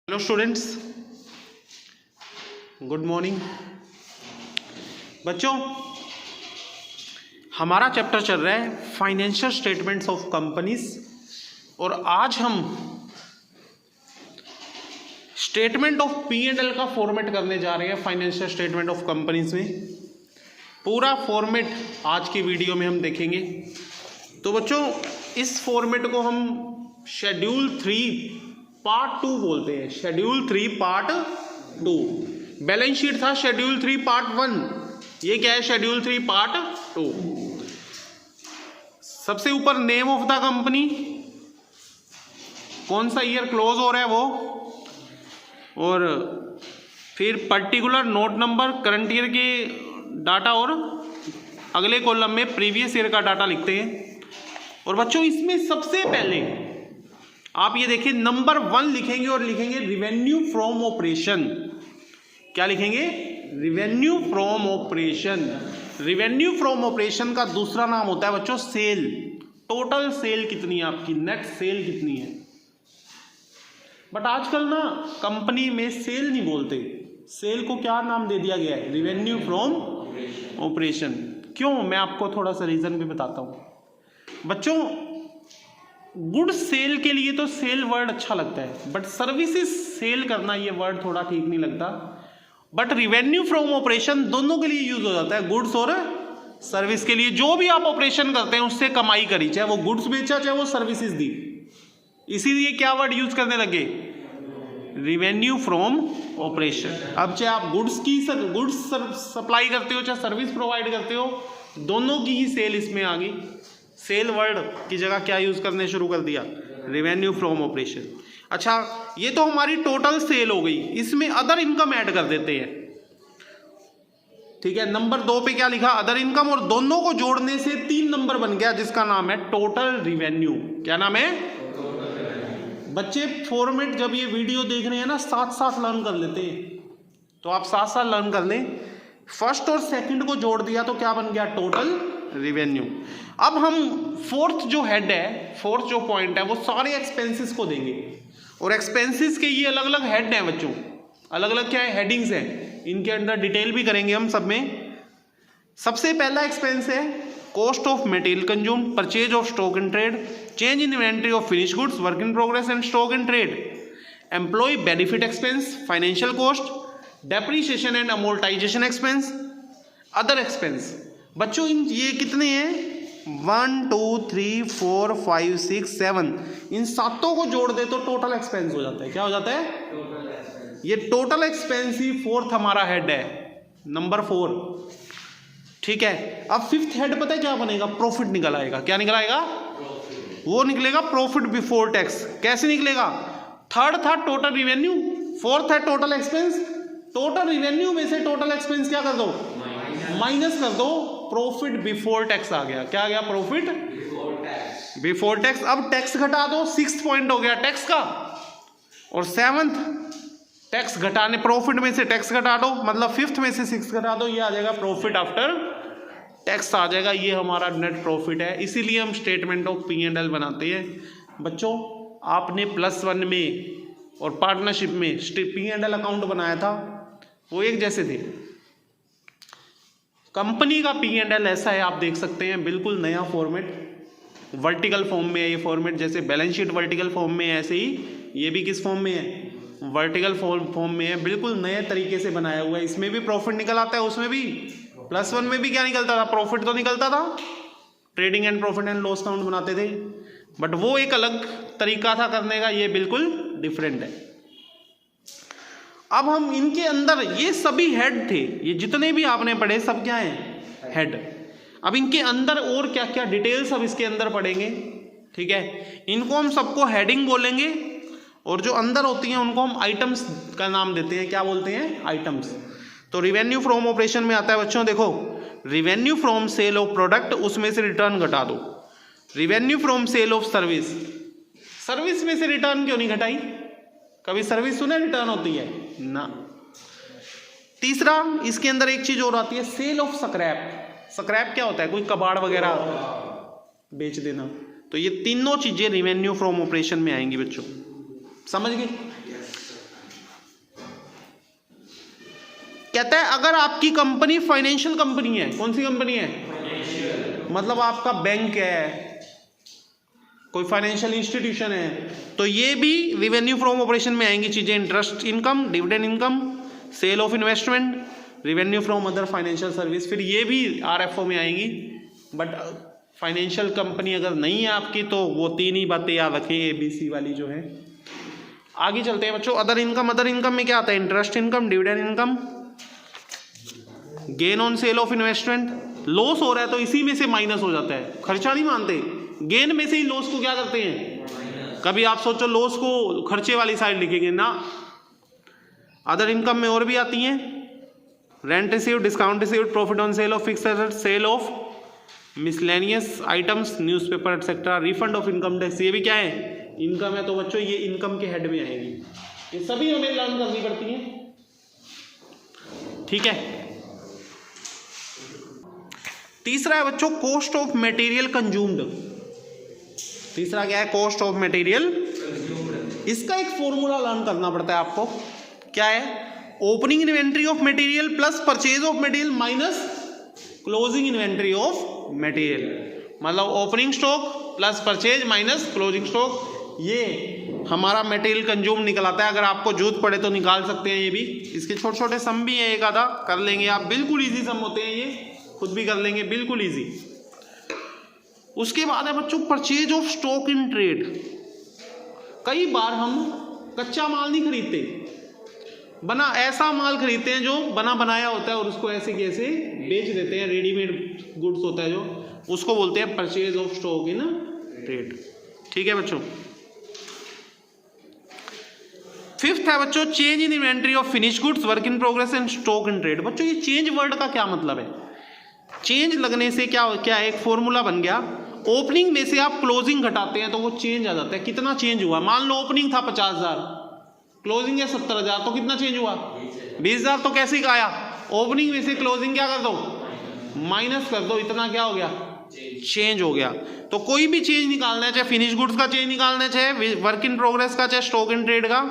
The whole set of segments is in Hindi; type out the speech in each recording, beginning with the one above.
Hello students, good morning. बच्चों, हमारा चैप्टर चल रहा है फाइनेंशियल स्टेटमेंट्स ऑफ कंपनीज और आज हम स्टेटमेंट ऑफ P&L का फॉर्मेट करने जा रहे हैं। फाइनेंशियल स्टेटमेंट ऑफ कंपनीज में पूरा फॉर्मेट आज की वीडियो में हम देखेंगे। तो बच्चों, इस फॉर्मेट को हम शेड्यूल 3 पार्ट 2 बोलते हैं। Schedule 3 part 2। बैलेंस शीट था शेड्यूल 3 पार्ट 1। ये क्या है? Schedule 3 part 2। सबसे ऊपर नेम ऑफ द कंपनी, कौन सा ईयर क्लोज हो रहा है वो, और फिर particular note number, current year के डाटा, और अगले कॉलम में प्रीवियस ईयर का डाटा लिखते हैं। और बच्चों, इसमें सबसे पहले आप ये देखिए, नंबर 1 लिखेंगे और लिखेंगे रिवेन्यू फ्रॉम ऑपरेशन। क्या लिखेंगे? Revenue from operation. Revenue from operation का दूसरा नाम होता है बच्चों सेल। टोटल सेल कितनी है आपकी, नेट सेल कितनी है। बट आजकल ना कंपनी में सेल नहीं बोलते, सेल को क्या नाम दे दिया गया है? Revenue from operation. क्यों? मैं आपको थोड़ा सा रीजन भी बताता हूं। बच्चों, गुड सेल के लिए तो सेल वर्ड अच्छा लगता है, बट सर्विसेज सेल करना ये वर्ड थोड़ा ठीक नहीं लगता। बट रिवेन्यू फ्रॉम ऑपरेशन दोनों के लिए यूज हो जाता है, गुड्स और सर्विस के लिए। जो भी आप ऑपरेशन करते हैं उससे कमाई करी, चाहे वो गुड्स बेचा चाहे वो सर्विसेज दी, इसीलिए क्या वर्ड यूज करने लगे? Revenue from operation. अब चाहे आप गुड्स सप्लाई करते हो चाहे सर्विस प्रोवाइड करते हो, दोनों की ही सेल इसमें आ गई। सेल वर्ड की जगह क्या यूज करने शुरू कर दिया? Revenue from operation. अच्छा, ये तो हमारी टोटल सेल हो गई। इसमें अदर इनकम ऐड कर देते हैं। ठीक है, नंबर 2 पे क्या लिखा? अदर इनकम, और दोनों को जोड़ने से 3 नंबर बन गया जिसका नाम है टोटल रिवेन्यू। क्या नाम है? बच्चे, फॉर्मेट जब ये वीडियो देख रहे हैं ना, साथ साथ लर्न कर लेते हैं, तो आप साथ साथ लर्न कर लें। फर्स्ट और सेकंड को जोड़ दिया तो क्या बन गया? Total revenue. अब हम फोर्थ जो हेड है, फोर्थ जो पॉइंट है, वो सारे एक्सपेंसेस को देंगे। और एक्सपेंसेस के ये अलग अलग हेड हैं बच्चों, अलग अलग क्या है? हेडिंग्स हैं। इनके अंदर डिटेल भी करेंगे हम सब में। सबसे पहला एक्सपेंस है cost of material consume, purchase of stock in trade, change in inventory of finish goods, work in progress and stock in trade, employ benefit expense, financial cost, depreciation and amortization expense, other expense. बच्चों, इन ये कितने हैं? 1 2 3 4 5 6 7। इन सातों को जोड़ दे तो टोटल एक्सपेंस हो जाता है। क्या हो जाता है? Total expense. ये टोटल एक्सपेंस ही फोर्थ हमारा हेड है, नंबर 4। ठीक है, अब फिफ्थ हेड पता है क्या बनेगा? प्रॉफिट निकल आएगा। क्या निकल आएगा? वो निकलेगा प्रॉफिट बिफोर टैक्स। कैसे निकलेगा? थर्ड था टोटल रिवेन्यू, फोर्थ है टोटल एक्सपेंस। टोटल रिवेन्यू में से टोटल एक्सपेंस क्या कर दो? माइनस कर दो, प्रॉफिट बिफोर टैक्स आ गया। क्या आ गया? Profit before tax. अब टैक्स घटा दो, 6th पॉइंट हो गया टैक्स का, और 7th टैक्स घटाने, प्रॉफिट में से टैक्स घटा दो, मतलब 5th में से 6 घटा दो, ये आ जाएगा प्रॉफिट आफ्टर टैक्स आ जाएगा। ये हमारा नेट प्रॉफिट है। इसीलिए हम स्टेटमेंट ऑफ P&L बनाते हैं। बच्चों, आपने +1 में और पार्टनरशिप में P&L अकाउंट बनाया था, वो एक जैसे थे। कंपनी का P&L ऐसा है, आप देख सकते हैं, बिल्कुल नया फॉर्मेट, वर्टिकल फॉर्म में है ये फॉर्मेट। जैसे बैलेंस शीट वर्टिकल फॉर्म में है, ऐसे ही ये भी किस फॉर्म में है? वर्टिकल फॉर्म में है। बिल्कुल नए तरीके से बनाया हुआ है। इसमें भी प्रॉफिट निकल आता है, उसमें भी +1 में भी क्या निकलता था? प्रॉफिट तो निकलता था। Trading and profit and loss account बनाते थे, बट वो एक अलग तरीका था करने का, ये बिल्कुल डिफरेंट है। अब हम इनके अंदर, ये सभी हेड थे, ये जितने भी आपने पढ़े सब क्या हैं? हेड। अब इनके अंदर और क्या क्या डिटेल्स अब इसके अंदर पढ़ेंगे। ठीक है, इनको हम सबको हेडिंग बोलेंगे, और जो अंदर होती हैं उनको हम आइटम्स का नाम देते हैं। क्या बोलते हैं? आइटम्स। तो रिवेन्यू फ्रॉम ऑपरेशन में आता है बच्चों, देखो, revenue from sale of product, उसमें से रिटर्न घटा दो। Revenue from sale of service, service में से रिटर्न क्यों नहीं घटाई? कभी सर्विस सुने रिटर्न होती है ना। तीसरा, इसके अंदर एक चीज और आती है, सेल ऑफ स्क्रैप। स्क्रैप क्या होता है? कोई कबाड़ वगैरह बेच देना। तो ये तीनों चीजें रिवेन्यू फ्रॉम ऑपरेशन में आएंगी बच्चों, समझ गए? कहता है अगर आपकी कंपनी फाइनेंशियल कंपनी है, कौन सी कंपनी है, मतलब आपका बैंक है, कोई फाइनेंशियल इंस्टीट्यूशन है, तो ये भी रिवेन्यू फ्रॉम ऑपरेशन में आएंगी चीजें, interest income, dividend income, sale of investment, revenue from other financial service, फिर ये भी आरएफओ में आएंगी। बट फाइनेंशियल कंपनी अगर नहीं है आपकी तो वो तीन ही बातें याद रखें, ABC वाली जो है। आगे चलते हैं बच्चों, अदर इनकम। अदर इनकम में क्या आता है, interest income, dividend income, gain on sale of investment. Loss हो रहा है तो इसी में से माइनस हो जाता है, खर्चा नहीं मानते, गेन में से ही लॉस को क्या करते हैं। कभी आप सोचो लॉस को खर्चे वाली साइड लिखेंगे ना। अदर इनकम में और भी आती हैं, rent received, discount received, profit on sale of fixed asset, sale of miscellaneous items, newspaper etcetera, refund of income tax, ये भी क्या है, इनकम है। तो बच्चों ये इनकम के हेड में आएगी, ये सभी हमें लर्न करनी पड़ती हैं, ठीक है। तीसरा है बच्चों कॉस्ट ऑफ मटेरियल कंज्यूम्ड। तीसरा क्या है, कॉस्ट ऑफ मटेरियल। इसका एक फॉर्मूला लर्न करना पड़ता है आपको, क्या है, opening inventory of material plus purchase of material minus closing inventory of material. मतलब opening stock plus purchase minus closing stock, ये हमारा मटेरियल कंज्यूम निकलाता है। अगर आपको जरूरत पड़े तो निकाल सकते हैं, ये भी, इसके छोटे छोटे सम भी हैं, एक आधा कर लेंगे आप, बिल्कुल इजी सम होते हैं ये, खुद भी कर लेंगे, बिल्कुल इजी। उसके बाद है बच्चों purchase of stock in trade. कई बार हम कच्चा माल नहीं खरीदते, बना ऐसा माल खरीदते हैं जो बना बनाया होता है और उसको ऐसे कैसे बेच देते हैं, रेडीमेड गुड्स होता है जो, उसको बोलते हैं purchase of stock in trade, ठीक है बच्चों। फिफ्थ है बच्चों change in inventory of finish goods, work in progress and stock in trade. बच्चों ये चेंज वर्ड का क्या मतलब है, चेंज लगने से क्या क्या एक फॉर्मूला बन गया, ओपनिंग में से आप क्लोजिंग घटाते हैं तो वो चेंज आ जाता है। कितना चेंज हुआ, मान लो ओपनिंग था 50,000, क्लोजिंग है 70,000, तो कितना चेंज हुआ 20,000। तो कैसे आया, ओपनिंग में से क्लोजिंग क्या कर दो, माइनस कर दो, इतना क्या हो गया, चेंज हो गया। तो कोई भी चेंज निकालना है, चाहे फिनिश गुड्स का चेंज निकालना है, चाहे वर्क इन प्रोग्रेस का, चाहे स्टॉक इन ट्रेड का,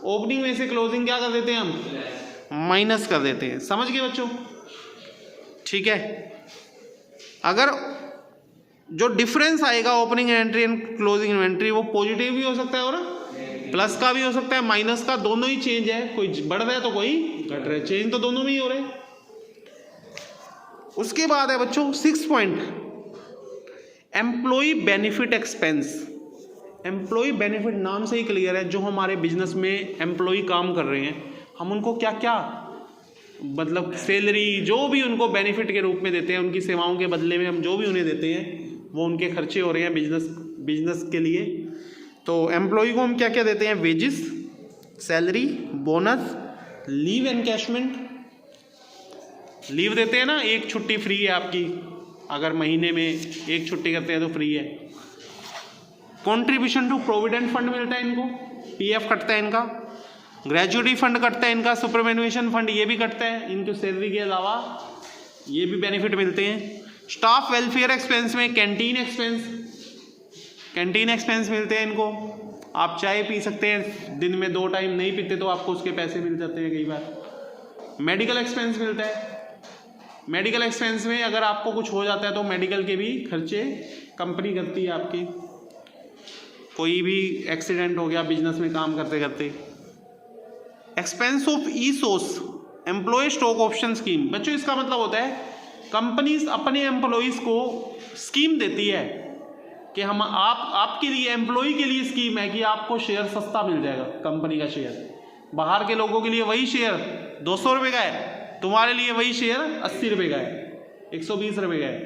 ओपनिंग में से क्लोजिंग क्या कर देते हैं हम, माइनस कर देते हैं। समझ गए बच्चों, ठीक है। अगर जो डिफरेंस आएगा opening inventory and closing inventory, वो पॉजिटिव भी हो सकता है और प्लस का भी हो सकता है, माइनस का, दोनों ही चेंज है, कोई बढ़ रहा है तो कोई घट रहा है, चेंज तो दोनों में ही हो रहे हैं। उसके बाद है बच्चों 6 point, employ benefit expense. Employ benefit नाम से ही क्लियर है, जो हमारे बिजनेस में एम्प्लॉय काम कर रहे हैं, हम उनको क्या क्या मतलब सैलरी, जो भी उनको बेनिफिट के रूप में देते हैं, उनकी सेवाओं के बदले में हम जो भी उन्हें देते हैं, वो उनके खर्चे हो रहे हैं बिजनेस के लिए। तो एम्प्लॉय को हम क्या क्या देते हैं, wages, salary, bonus, leave encashment, leave देते हैं ना, एक छुट्टी फ्री है आपकी, अगर महीने में एक छुट्टी करते हैं तो फ्री है। कंट्रीब्यूशन टू प्रोविडेंट फंड मिलता है इनको, PF कटता है इनका, ग्रेजुएटी फंड कटता है इनका, सुपरएनुएशन फंड ये भी कटता है, इनकी सैलरी के अलावा ये भी बेनिफिट मिलते हैं। स्टाफ वेलफेयर एक्सपेंस में कैंटीन एक्सपेंस मिलते हैं इनको, आप चाय पी सकते हैं, दिन में 2 टाइम नहीं पीते तो आपको उसके पैसे मिल जाते हैं कई बार। मेडिकल एक्सपेंस मिलता है, मेडिकल एक्सपेंस में अगर आपको कुछ हो जाता है तो मेडिकल के भी खर्चे कंपनी करती है आपकी, कोई भी एक्सीडेंट हो गया बिजनेस में काम करते करते। Expense of ESOS, employ stock option scheme. बच्चों इसका मतलब होता है कंपनीज अपने एम्प्लॉयज को स्कीम देती है कि हम आपके लिए, एम्प्लॉय के लिए स्कीम है कि आपको शेयर सस्ता मिल जाएगा, कंपनी का शेयर। बाहर के लोगों के लिए वही शेयर 200 रुपये का है, तुम्हारे लिए वही शेयर 80 रुपये का है, 120 रुपये का है।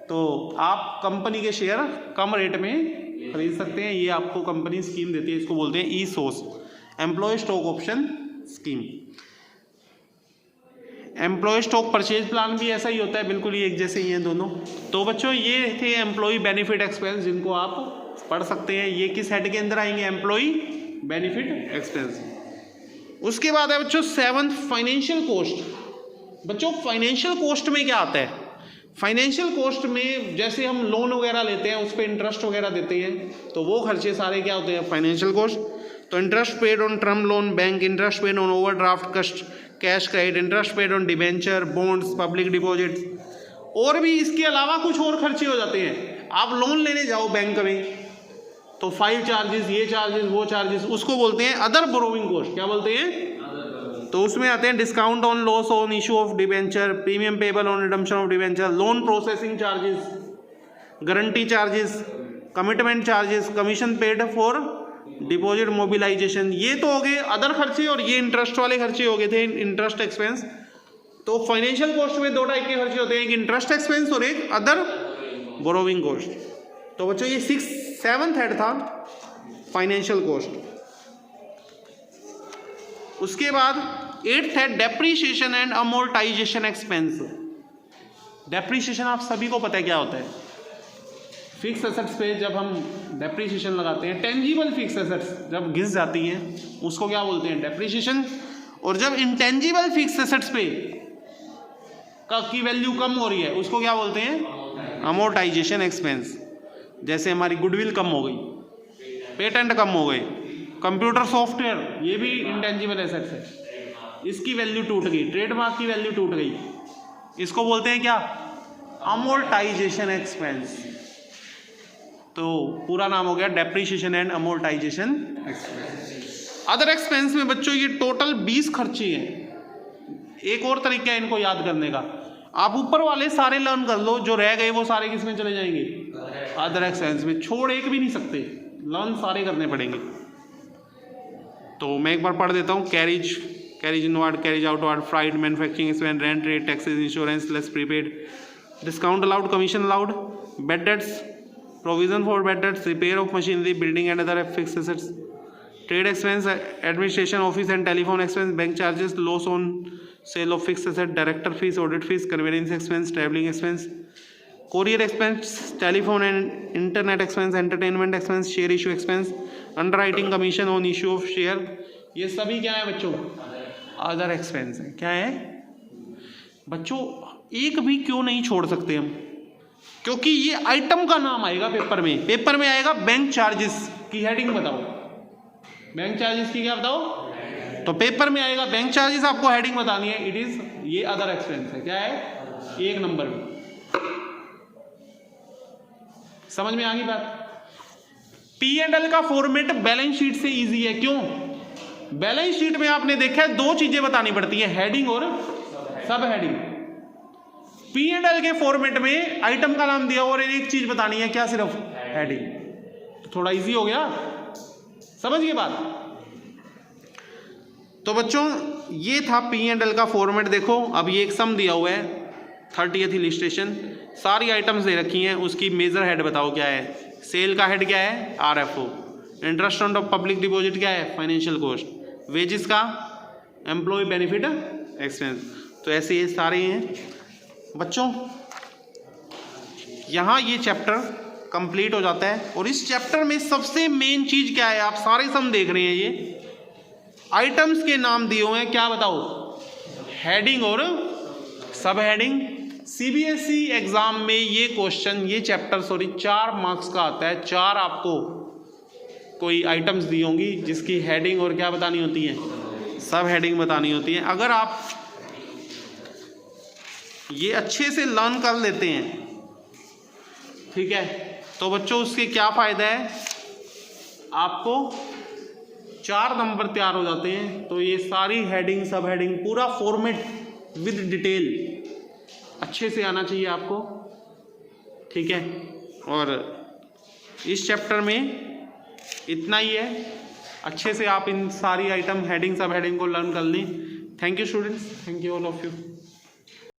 तो आप कंपनी के शेयर कम रेट में खरीद सकते हैं, ये आपको कंपनी स्कीम देती है, इसको बोलते हैं ESOS, employ stock option scheme. Employ stock purchase plan भी ऐसा ही होता है, बिल्कुल ये एक जैसे ही हैं दोनों। तो बच्चों ये थे एम्प्लॉय बेनिफिट एक्सपेंस, जिनको आप पढ़ सकते हैं। ये किस हेड के अंदर आएंगे, एम्प्लॉय बेनिफिट एक्सपेंस। उसके बाद है बच्चों 7th फाइनेंशियल कॉस्ट। बच्चों फाइनेंशियल कॉस्ट में क्या आता है, फाइनेंशियल कॉस्ट में जैसे हम लोन वगैरह लेते हैं, उस पर इंटरेस्ट वगैरह देते हैं, तो वो खर्चे सारे क्या होते हैं, फाइनेंशियल कॉस्ट। तो interest paid on term loan bank, interest paid on overdraft cash credit, interest paid on debenture bonds public deposits, और भी इसके अलावा कुछ और खर्चे हो जाते हैं। आप लोन लेने जाओ बैंक में तो फाइल चार्जेस, ये चार्जेस, वो चार्जेस, उसको बोलते हैं अदर बोरोइंग कॉस्ट। क्या बोलते हैं? तो उसमें आते हैं discount on loss on issue of debenture, premium payable on redemption of debenture, loan processing charges, guarantee charges, commitment charges, commission paid for deposit mobilization. ये तो हो गए अदर खर्चे, और ये इंटरेस्ट वाले खर्चे हो गए थे, इंटरेस्ट एक्सपेंस। तो फाइनेंशियल कॉस्ट में दो टाइप के खर्चे होते हैं, एक इंटरेस्ट एक्सपेंस और एक अदर बोरोइंग कॉस्ट। तो बच्चों ये 7th हेड था फाइनेंशियल कॉस्ट। उसके बाद 8th head depreciation and amortization expense. Depreciation आप सभी को पता है क्या होता है। फिक्स एसेट्स पे जब हम डेप्रीशिएशन लगाते हैं, टेंजिबल फिक्स एसेट्स जब घिस जाती हैं उसको क्या बोलते हैं? डेप्रीशिएशन। और जब इंटेंजिबल फिक्स एसेट्स पे की वैल्यू कम हो रही है उसको क्या बोलते हैं? Amortisation expense. जैसे हमारी गुडविल कम हो गई, पेटेंट कम हो गए, कंप्यूटर सॉफ्टवेयर, ये भी इंटेंजिबल एसेट्स है, इसकी वैल्यू टूट गई, ट्रेडमार्क की वैल्यू टूट गई, इसको बोलते हैं क्या? Amortisation expense. तो पूरा नाम हो गया depreciation and amortization expense. Other expense में बच्चों ये टोटल 20 खर्चे हैं। एक और तरीका है इनको याद करने का, आप ऊपर वाले सारे लर्न कर लो, जो रह गए वो सारे किसमें चले जाएंगे? अदर एक्सपेंस में। छोड़ एक भी नहीं सकते, लर्न सारे करने पड़ेंगे। तो मैं एक बार पढ़ देता हूँ। Carriage inward, carriage outward, freight, manufacturing expense, rent, rate, taxes, insurance, less prepaid, discount allowed, commission allowed, bad debts, provision for bad debts, repair of machinery, building and other fixed assets, trade expense, administration office and telephone expense, bank charges, loss on sale of fixed asset, director fees, audit fees, conveyance expense, traveling expense, courier expense, telephone and internet expense, entertainment expense, share issue expense, underwriting commission on issue of share। ये सभी क्या है बच्चों? अदर एक्सपेंस है। क्या है बच्चों? एक भी क्यों नहीं छोड़ सकते हम? क्योंकि ये आइटम का नाम आएगा पेपर में। पेपर में आएगा बैंक चार्जेस की हेडिंग बताओ, बैंक चार्जेस की क्या बताओ? तो पेपर में आएगा बैंक चार्जेस, आपको हेडिंग बतानी है, इट इज ये अदर एक्सपेंस है। क्या है? 1 नंबर में। समझ में आ गई बात? P&L का फॉर्मेट बैलेंस शीट से इजी है। क्यों? बैलेंस शीट में आपने देखा है 2 चीजें बतानी पड़ती है, हेडिंग और सब हेडिंग। P&L के फॉर्मेट में आइटम का नाम दिया और एक चीज बतानी है, क्या? सिर्फ हेडिंग। तो थोड़ा इजी हो गया, समझ गए बात? तो बच्चों ये था P&L का फॉर्मेट। देखो अब ये एक सम दिया हुआ है, 30th इलिस्ट्रेशन, सारी आइटम्स दे रखी हैं, उसकी मेजर हेड बताओ क्या है? सेल का हेड क्या है? RFO। Interest on public deposit क्या है? Financial cost. वेजेस का एम्प्लॉय बेनिफिट एक्सपेंस। तो ऐसे ये सारे हैं बच्चों। यहाँ ये चैप्टर कंप्लीट हो जाता है। और इस चैप्टर में सबसे मेन चीज क्या है? आप सारे सम देख रहे हैं, ये आइटम्स के नाम दिए हुए हैं, क्या बताओ? हेडिंग और सब हेडिंग। CBSE एग्जाम में ये क्वेश्चन, ये चैप्टर 4 मार्क्स का आता है। 4 आपको कोई आइटम्स दी होंगी जिसकी हेडिंग और क्या बतानी होती है? सब हेडिंग बतानी होती है। अगर आप ये अच्छे से लर्न कर लेते हैं, ठीक है, तो बच्चों उसके क्या फायदा है? आपको 4 नंबर तैयार हो जाते हैं। तो ये सारी हेडिंग, सब हेडिंग, पूरा फॉर्मेट विद डिटेल अच्छे से आना चाहिए आपको, ठीक है। और इस चैप्टर में इतना ही है। अच्छे से आप इन सारी आइटम, हेडिंग, सब हेडिंग को लर्न कर लें। Thank you students, thank you all of you.